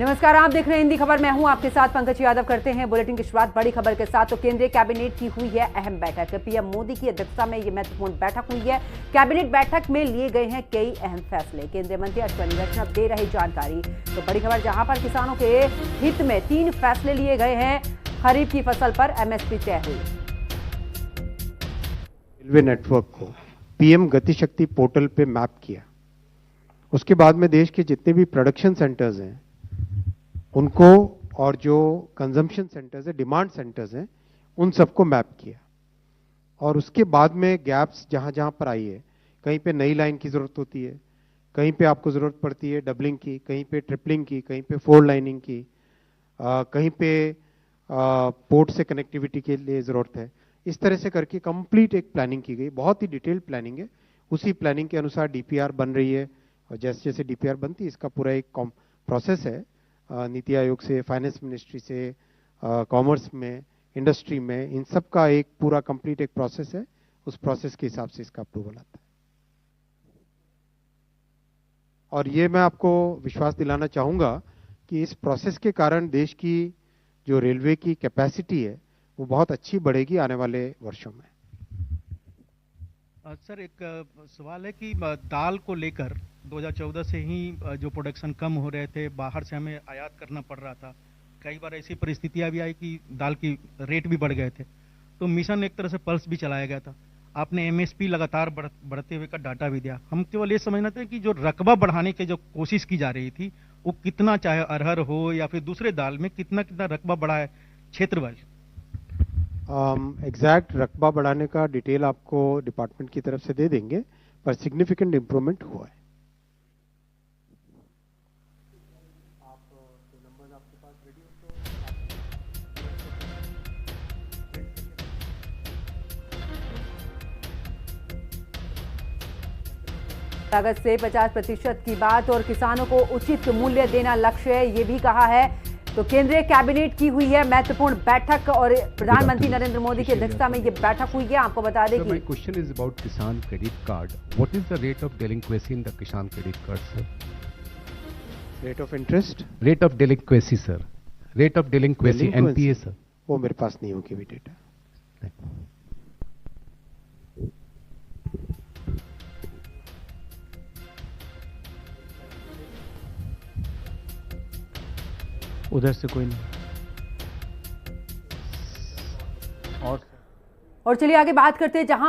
नमस्कार, आप देख रहे हैं हिंदी खबर। मैं हूं आपके साथ पंकज यादव। करते हैं बुलेटिन की शुरुआत बड़ी खबर के साथ। तो केंद्रीय कैबिनेट की हुई है अहम बैठक। पीएम मोदी की अध्यक्षता में यह महत्वपूर्ण बैठक हुई है। कैबिनेट बैठक में लिए गए हैं कई अहम फैसले। केंद्रीय मंत्री अश्विनी वैष्णव दे रहे जानकारी। तो बड़ी खबर जहां पर किसानों के हित में 3 फैसले लिए गए हैं। खरीफ की फसल पर एमएसपी तय हुई। रेलवे नेटवर्क को पीएम गति शक्ति पोर्टल पे मैप किया। उसके बाद में देश के जितने भी प्रोडक्शन सेंटर्स हैं उनको, और जो कंजम्पशन सेंटर्स है, डिमांड सेंटर्स हैं, उन सबको मैप किया। और उसके बाद में गैप्स जहां जहां पर आई है, कहीं पे नई लाइन की जरूरत होती है, कहीं पे आपको जरूरत पड़ती है डबलिंग की, कहीं पे ट्रिपलिंग की, कहीं पे 4 लाइनिंग की, कहीं पे पोर्ट से कनेक्टिविटी के लिए जरूरत है। इस तरह से करके कंप्लीट एक प्लानिंग की गई। बहुत ही डिटेल्ड प्लानिंग है। उसी प्लानिंग के अनुसार डीपीआर बन रही है। और जैसे जैसे डीपीआर बनती है, इसका पूरा एक प्रोसेस है। नीति आयोग से, फाइनेंस मिनिस्ट्री से, कॉमर्स में, इंडस्ट्री में, इन सब का एक पूरा कंप्लीट एक प्रोसेस है। उस प्रोसेस के हिसाब से इसका अप्रूवल आता है। और ये मैं आपको विश्वास दिलाना चाहूंगा कि इस प्रोसेस के कारण देश की जो रेलवे की कैपेसिटी है वो बहुत अच्छी बढ़ेगी आने वाले वर्षों में। सर, एक सवाल है कि दाल को लेकर 2014 से ही जो प्रोडक्शन कम हो रहे थे, बाहर से हमें आयात करना पड़ रहा था। कई बार ऐसी परिस्थितियां भी आई कि दाल की रेट भी बढ़ गए थे। तो मिशन एक तरह से पल्स भी चलाया गया था। आपने एमएसपी लगातार बढ़ते हुए का डाटा भी दिया। हम केवल ये समझना था कि जो रकबा बढ़ाने की जो कोशिश की जा रही थी वो कितना, चाहे अरहर हो या फिर दूसरे दाल में, कितना कितना रकबा बढ़ा है क्षेत्र वाइज? एग्जैक्ट रकबा बढ़ाने का डिटेल आपको डिपार्टमेंट की तरफ से दे देंगे, पर सिग्निफिकेंट इंप्रूवमेंट हुआ है। लागत से 50% की बात और किसानों को उचित मूल्य देना लक्ष्य है, ये भी कहा है। तो केंद्रीय कैबिनेट की हुई है महत्वपूर्ण बैठक और प्रधानमंत्री नरेंद्र मोदी की अध्यक्षता में ये बैठक हुई है। आपको बता दें कि my question is about Kisan Credit Card. What is the rate of delinquency in the Kisan Credit Card, sir? Rate of interest, Rate of delinquency, sir. Rate of delinquency, NPA, sir. वो मेरे पास नहीं होगी भी data. उधर से कोई नहीं। और चलिए आगे बात करते हैं जहां